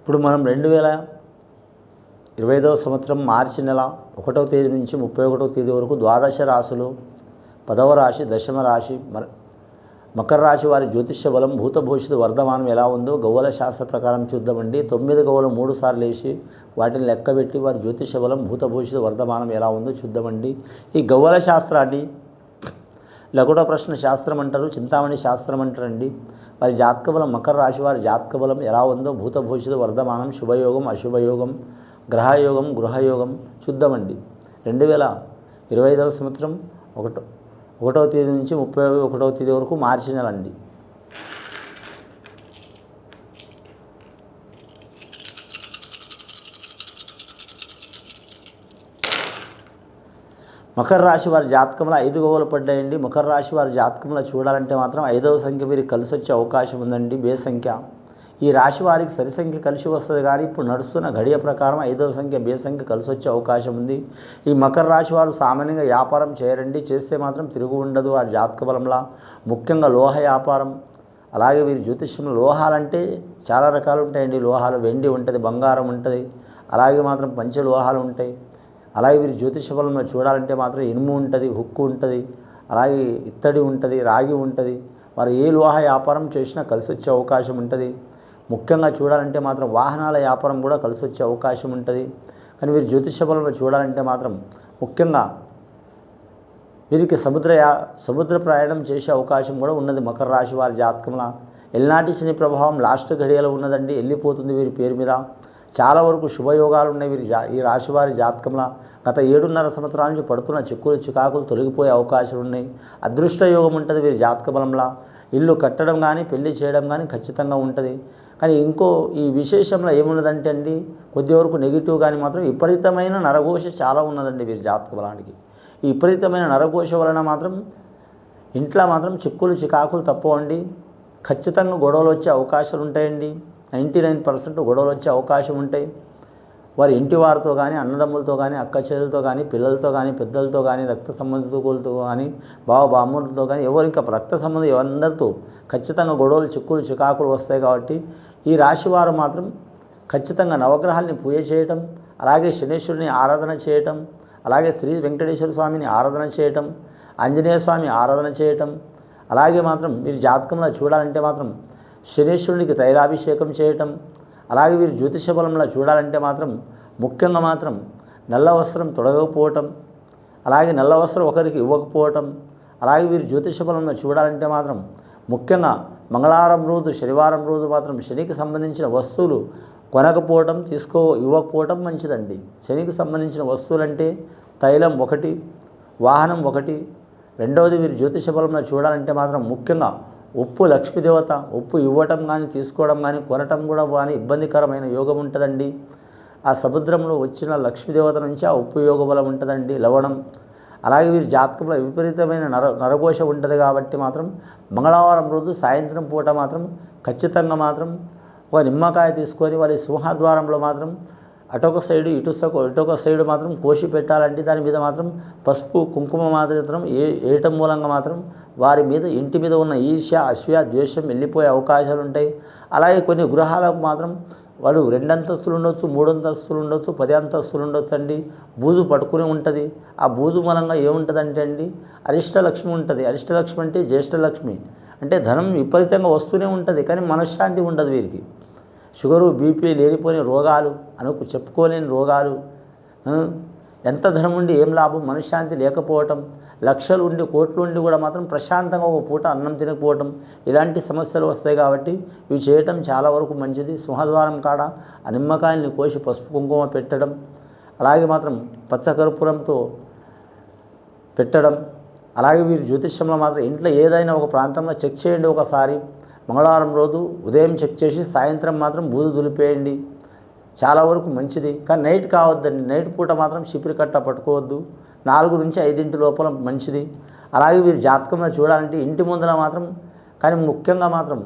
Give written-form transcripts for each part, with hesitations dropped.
ఇప్పుడు మనం 2025వ సంవత్సరం మార్చి నెల 1వ తేదీ నుంచి 31వ తేదీ వరకు ద్వాదశ రాశులు 10వ రాశి దశమ రాశి మకర రాశి వారి జ్యోతిష్య బలం భూతభవిష్యత్తు వర్ధమానం ఎలా ఉందో గవ్వల శాస్త్ర ప్రకారం చూద్దామండి. 9 గవ్వలు 3 సార్లు వేసి వాటిని లెక్కబెట్టి వారి జ్యోతిష్య బలం భూతభవిష్యత్తు వర్ధమానం ఎలా ఉందో చూద్దామండి. ఈ గవ్వల శాస్త్రాన్ని లకుట ప్రశ్న శాస్త్రం అంటారు, చింతామణి శాస్త్రం అంటారండి. వారి జాతక బలం మకర రాశి వారి జాతక బలం ఎలా ఉందో భూతభవిష్యత్తు వర్ధమానం శుభయోగం అశుభయోగం గ్రహయోగం గృహయోగం చూద్దామండి. 2025వ సంవత్సరం 1వ తేదీ నుంచి 31వ తేదీ వరకు మార్చి నెల అండి. మకర రాశి వారి జాతకంలో 5 గవ్వలు పడ్డాయండి. మకర రాశి వారి జాతకంలో చూడాలంటే మాత్రం 5వ సంఖ్య వీరికి కలిసి వచ్చే అవకాశం ఉందండి. బే సంఖ్య ఈ రాశి వారికి సరి సంఖ్య కలిసి వస్తుంది, కానీ ఇప్పుడు నడుస్తున్న గడియ ప్రకారం 5వ సంఖ్య బే సంఖ్య కలిసి వచ్చే అవకాశం ఉంది. ఈ మకర రాశి వారు సామాన్యంగా వ్యాపారం చేయరండి, చేస్తే మాత్రం తిరుగు ఉండదు వారి జాతక బలంలా. ముఖ్యంగా లోహ వ్యాపారం. అలాగే వీరి జ్యోతిష్యంలో లోహాలంటే చాలా రకాలు ఉంటాయండి. లోహాలు వెండి ఉంటుంది, బంగారం ఉంటుంది, అలాగే మాత్రం పంచలోహాలు ఉంటాయి. అలాగే వీరి జ్యోతిష బలంలో చూడాలంటే మాత్రం ఇనుము ఉంటుంది, హుక్కు ఉంటుంది, అలాగే ఇత్తడి ఉంటుంది, రాగి ఉంటుంది. వారు ఏ లోహ వ్యాపారం చేసినా కలిసి వచ్చే అవకాశం ఉంటుంది. ముఖ్యంగా చూడాలంటే మాత్రం వాహనాల వ్యాపారం కూడా కలిసి వచ్చే అవకాశం ఉంటుంది. కానీ వీరి జ్యోతిష బలంలో చూడాలంటే మాత్రం ముఖ్యంగా వీరికి సముద్ర ప్రయాణం చేసే అవకాశం కూడా ఉన్నది. మకర రాశి వారి జాతకంలో ఎల్నాటి శని ప్రభావం లాస్ట్ గడియలో ఉన్నదండి, వెళ్ళిపోతుంది వీరి పేరు మీద. చాలా వరకు శుభయోగాలు ఉన్నాయి ఈ రాశి వారి జాతకంలో. గత 7.5 సంవత్సరాల నుంచి పడుతున్న చిక్కులు చికాకులు తొలగిపోయే అవకాశాలు ఉన్నాయి. అదృష్ట యోగం ఉంటుంది వీరి జాతక బలంలో. ఇల్లు కట్టడం కానీ పెళ్లి చేయడం కానీ ఖచ్చితంగా ఉంటుంది. కానీ ఈ విశేషంలో ఏమున్నదంటే అండి, కొద్ది వరకు నెగిటివ్ కానీ మాత్రం విపరీతమైన నరఘోష చాలా ఉన్నదండి వీరి జాతక బలానికి. ఈ విపరీతమైన నరఘోష వలన మాత్రం ఇంట్లో మాత్రం చిక్కులు చికాకులు తప్పవండి. ఖచ్చితంగా గొడవలు వచ్చే అవకాశాలు ఉంటాయండి. 99% గొడవలు వచ్చే అవకాశం ఉంటాయి. వారి ఇంటి వారితో కానీ, అన్నదమ్ములతో కానీ, అక్క చెల్లెలతో కానీ, పిల్లలతో కానీ, పెద్దలతో కానీ, రక్త సంబంధికులతో కానీ, బామ్మలతో కానీ, ఇంకా రక్త సంబంధం అందరితో ఖచ్చితంగా గొడవలు చిక్కులు చికాకులు వస్తాయి. కాబట్టి ఈ రాశివారు మాత్రం ఖచ్చితంగా నవగ్రహాల్ని పూజ చేయటం, అలాగే శనేశ్వరుని ఆరాధన చేయటం, అలాగే శ్రీ వెంకటేశ్వర స్వామిని ఆరాధన చేయటం, ఆంజనేయ స్వామి ఆరాధన చేయటం, అలాగే మాత్రం మీరు జాతకంలో చూడాలంటే మాత్రం శనేశ్వరునికి తైలాభిషేకం చేయటం, అలాగే వీరు జ్యోతిష బలంలో చూడాలంటే మాత్రం ముఖ్యంగా మాత్రం నల్ల వస్త్రం తొడగకపోవటం, అలాగే నల్ల వస్త్రం ఒకరికి ఇవ్వకపోవటం, అలాగే వీరు జ్యోతిష బలంలో చూడాలంటే మాత్రం ముఖ్యంగా మంగళవారం రోజు శనివారం రోజు మాత్రం శనికి సంబంధించిన వస్తువులు కొనకపోవటం ఇవ్వకపోవటం మంచిదండి. శనికి సంబంధించిన వస్తువులంటే తైలం 1, వాహనం 1. రెండవది వీరు జ్యోతిష బలంలో చూడాలంటే మాత్రం ముఖ్యంగా ఉప్పు లక్ష్మీదేవత, ఉప్పు ఇవ్వటం కానీ తీసుకోవడం కానీ కొనటం కూడా కానీ ఇబ్బందికరమైన యోగం ఉంటుందండి. ఆ సముద్రంలో వచ్చిన లక్ష్మీదేవత నుంచి ఆ ఉప్పు యోగ బలం ఉంటుందండి, లవణం. అలాగే వీరి జాతకంలో విపరీతమైన నరఘోష ఉంటుంది. కాబట్టి మాత్రం మంగళవారం రోజు సాయంత్రం పూట మాత్రం ఖచ్చితంగా మాత్రం ఒక నిమ్మకాయ తీసుకొని వారి సింహద్వారంలో మాత్రం అటొక సైడు ఇటొక సైడు మాత్రం కోసి పెట్టాలంటే దాని మీద మాత్రం పసుపు కుంకుమ మాత్రం వేయటం మూలంగా మాత్రం వారి మీద ఇంటి మీద ఉన్న ఈర్ష్య అసూయ ద్వేషం వెళ్ళిపోయే అవకాశాలు ఉంటాయి. అలాగే కొన్ని గృహాలకు మాత్రం వాళ్ళు 2 అంతస్తులు ఉండొచ్చు, 3 అంతస్తులు ఉండొచ్చు, 10 అంతస్తులు ఉండొచ్చు అండి. బూజు పట్టుకుని ఉంటుంది. ఆ బూజు మూలంగా ఏముంటుందంటే అండి అరిష్టలక్ష్మి ఉంటుంది. అరిష్టలక్ష్మి అంటే జ్యేష్ఠలక్ష్మి, అంటే ధనం విపరీతంగా వస్తూనే ఉంటుంది, కానీ మనశ్శాంతి ఉండదు వీరికి. షుగరు బీపీ లేనిపోయిన రోగాలు చెప్పుకోలేని రోగాలు, ఎంత ధనం ఉండి ఏం లాభం, మనశ్శాంతి లేకపోవటం, లక్షలు ఉండి కోట్లు ఉండి కూడా మాత్రం ప్రశాంతంగా ఒక పూట అన్నం తినకపోవటం, ఇలాంటి సమస్యలు వస్తాయి. కాబట్టి ఇవి చేయటం చాలా వరకు మంచిది. సింహద్వారం కాడ ఆ నిమ్మకాయల్ని కోసి పసుపు కుంకుమ పెట్టడం, అలాగే మాత్రం పచ్చకర్పూరంతో పెట్టడం. అలాగే వీరు జ్యోతిష్యంలో మాత్రం ఇంట్లో ఏదైనా ఒక ప్రాంతంలో చెక్ చేయండి ఒకసారి. మంగళవారం రోజు ఉదయం చెక్ చేసి సాయంత్రం మాత్రం బూజు దులిపేయండి, చాలా వరకు మంచిది. కానీ నైట్ కావద్దండి, నైట్ పూట మాత్రం చీపిరి కట్ట పట్టుకోవద్దు. 4 నుంచి 5 లోపల మంచిది. అలాగే వీరి జాతకంలో చూడాలంటే ఇంటి ముందర మాత్రం, కానీ ముఖ్యంగా మాత్రం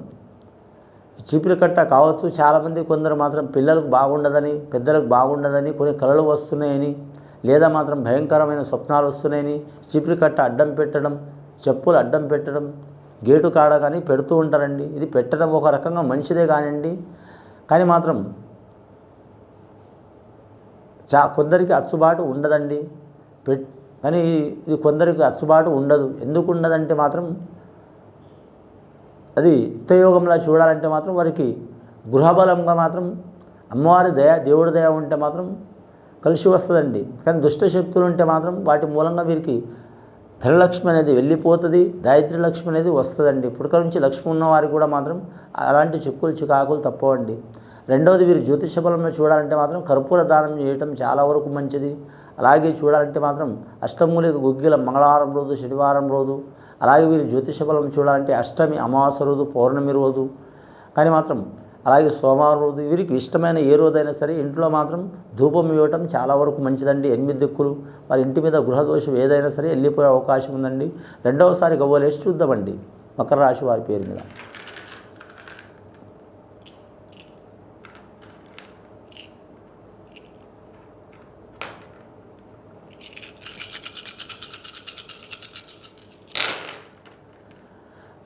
చీపిరి కట్ట కావచ్చు. చాలామంది కొందరు మాత్రం పిల్లలకు బాగుండదని, పెద్దలకు బాగుండదని, కొన్ని కళలు వస్తున్నాయని, లేదా మాత్రం భయంకరమైన స్వప్నాలు వస్తున్నాయని చీపిరి కట్ట అడ్డం పెట్టడం, చెప్పులు అడ్డం పెట్టడం, గేటు కాడ కానీ పెడుతూ ఉంటారండి. ఇది పెట్టడం ఒక రకంగా మంచిదే కానివ్వండి, కానీ మాత్రం కొందరికి అచ్చుబాటు ఉండదండి. కానీ ఇది కొందరికి అచ్చుబాటు ఉండదు. ఎందుకు ఉండదంటే మాత్రం అది యుక్తయోగంలా చూడాలంటే మాత్రం వారికి గృహబలంగా మాత్రం అమ్మవారి దయ, దేవుడి దయ ఉంటే మాత్రం కలిసి వస్తుందండి. కానీ దుష్టశక్తులు ఉంటే మాత్రం వాటి మూలంగా వీరికి ధనలక్ష్మి అనేది వెళ్ళిపోతుంది, దారిద్ర్యలక్ష్మి అనేది వస్తుందండి. పుడక నుంచి లక్ష్మి ఉన్నవారికి కూడా మాత్రం అలాంటి చిక్కులు చికాకులు తప్పవండి. రెండవది, వీరు జ్యోతిష బలంలో చూడాలంటే మాత్రం కర్పూర దానం చేయటం చాలా వరకు మంచిది. అలాగే చూడాలంటే మాత్రం అష్టమూలిక గుగ్గిల మంగళవారం రోజు, శనివారం రోజు, అలాగే వీరు జ్యోతిష బలం చూడాలంటే అష్టమి, అమావాస్య రోజు, పౌర్ణమి రోజు, కానీ మాత్రం అలాగే సోమవారం రోజు, వీరికి ఇష్టమైన ఏ రోజైనా సరే ఇంట్లో మాత్రం ధూపం ఇవ్వటం చాలా వరకు మంచిదండి. 8 దిక్కులు వారి ఇంటి మీద గృహదోషం ఏదైనా సరే వెళ్ళిపోయే అవకాశం ఉందండి. రెండవసారి గవ్వలేసి చూద్దామండి మకర రాశి వారి పేరు మీద.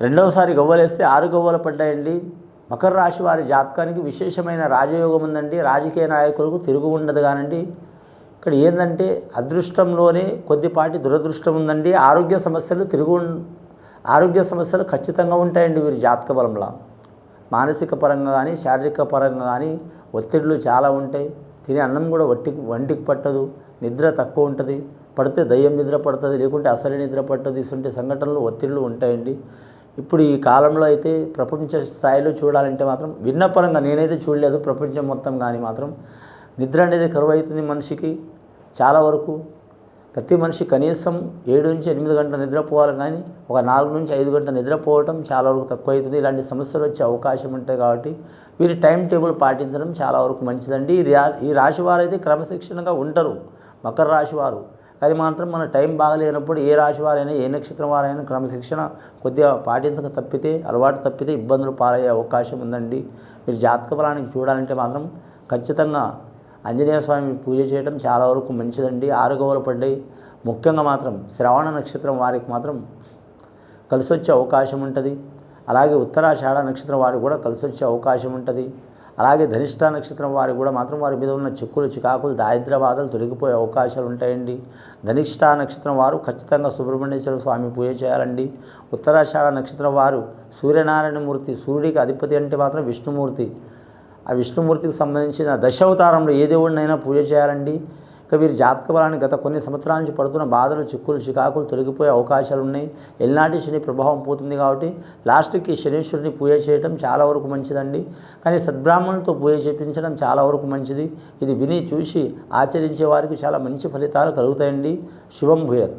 రెండవసారి గవ్వలేస్తే 6 గవ్వలు పడ్డాయండి. మకర రాశి వారి జాతకానికి విశేషమైన రాజయోగం ఉందండి. రాజకీయ నాయకులకు తిరుగు ఉండదు కానండి. ఇక్కడ ఏంటంటే అదృష్టంలోనే కొద్దిపాటి దురదృష్టం ఉందండి. ఆరోగ్య సమస్యలు ఖచ్చితంగా ఉంటాయండి వీరి జాతక బలంలో. మానసిక పరంగా కానీ శారీరక పరంగా కానీ ఒత్తిడులు చాలా ఉంటాయి. తినే అన్నం కూడా వంటికి పట్టదు, నిద్ర తక్కువ ఉంటుంది, పడితే దయ్యం నిద్ర పడుతుంది, లేకుంటే అసలు నిద్ర పట్టదు. ఇటువంటి సంఘటనలు ఒత్తిడులు ఉంటాయండి. ఇప్పుడు ఈ కాలంలో అయితే ప్రపంచ స్థాయిలో చూడాలంటే మాత్రం విన్నపరంగా నేనైతే చూడలేదు ప్రపంచం మొత్తం, కానీ మాత్రం నిద్ర అనేది కరువు అవుతుంది మనిషికి చాలా వరకు. ప్రతి మనిషి కనీసం 7 నుంచి 8 గంటల నిద్రపోవాలి, కానీ ఒక 4 నుంచి 5 గంటల నిద్రపోవటం చాలా వరకు తక్కువ అవుతుంది. ఇలాంటి సమస్యలు వచ్చే అవకాశం ఉంటాయి కాబట్టి వీరి టైం టేబుల్ పాటించడం చాలా వరకు మంచిదండి. ఈ రాశి వారు అయితే క్రమశిక్షణగా ఉంటారు మకర రాశి వారు, కానీ మాత్రం మన టైం బాగలేనప్పుడు ఏ రాశి వారైనా ఏ నక్షత్రం వారైనా క్రమశిక్షణ కొద్దిగా పాటించక తప్పితే, అలవాటు తప్పితే ఇబ్బందులు పాలయ్యే అవకాశం ఉందండి. మీరు జాతక బలానికి చూడాలంటే మాత్రం ఖచ్చితంగా ఆంజనేయ స్వామి పూజ చేయడం చాలా వరకు మంచిదండి. 6 గవ్వలు పడ్డాయి. ముఖ్యంగా మాత్రం శ్రవణ నక్షత్రం వారికి మాత్రం కలిసి వచ్చే అవకాశం ఉంటుంది. అలాగే ఉత్తరాషాఢ నక్షత్రం వారికి కూడా కలిసి వచ్చే అవకాశం ఉంటుంది. అలాగే ధనిష్ట నక్షత్రం వారికి కూడా మాత్రం వారి మీద ఉన్న చిక్కులు చికాకులు దారిద్ర్య బాధలు తొలగిపోయే అవకాశాలు ఉంటాయండి. ధనిష్ట నక్షత్రం వారు ఖచ్చితంగా సుబ్రహ్మణ్యేశ్వర స్వామి పూజ చేయాలండి. ఉత్తరాషాఢ నక్షత్రం వారు సూర్యనారాయణమూర్తి, సూర్యుడికి అధిపతి అంటే మాత్రం విష్ణుమూర్తి, ఆ విష్ణుమూర్తికి సంబంధించిన దశావతారంలో ఏ దేవుడినైనా పూజ చేయాలండి. ఇక వీరి జాతక బలాన్ని గత కొన్ని సంవత్సరాల నుంచి పడుతున్న బాధలు, చిక్కులు చికాకులు తొలగిపోయే అవకాశాలు ఉన్నాయి. ఎల్నాటి శని ప్రభావం పోతుంది కాబట్టి లాస్ట్కి శనీశ్వరుని పూజ చేయడం చాలా వరకు మంచిదండి. కానీ సద్బ్రాహ్మణులతో పూజ చేయించడం చాలా వరకు మంచిది. ఇది విని చూసి ఆచరించే వారికి చాలా మంచి ఫలితాలు కలుగుతాయండి. శుభం భూయత్.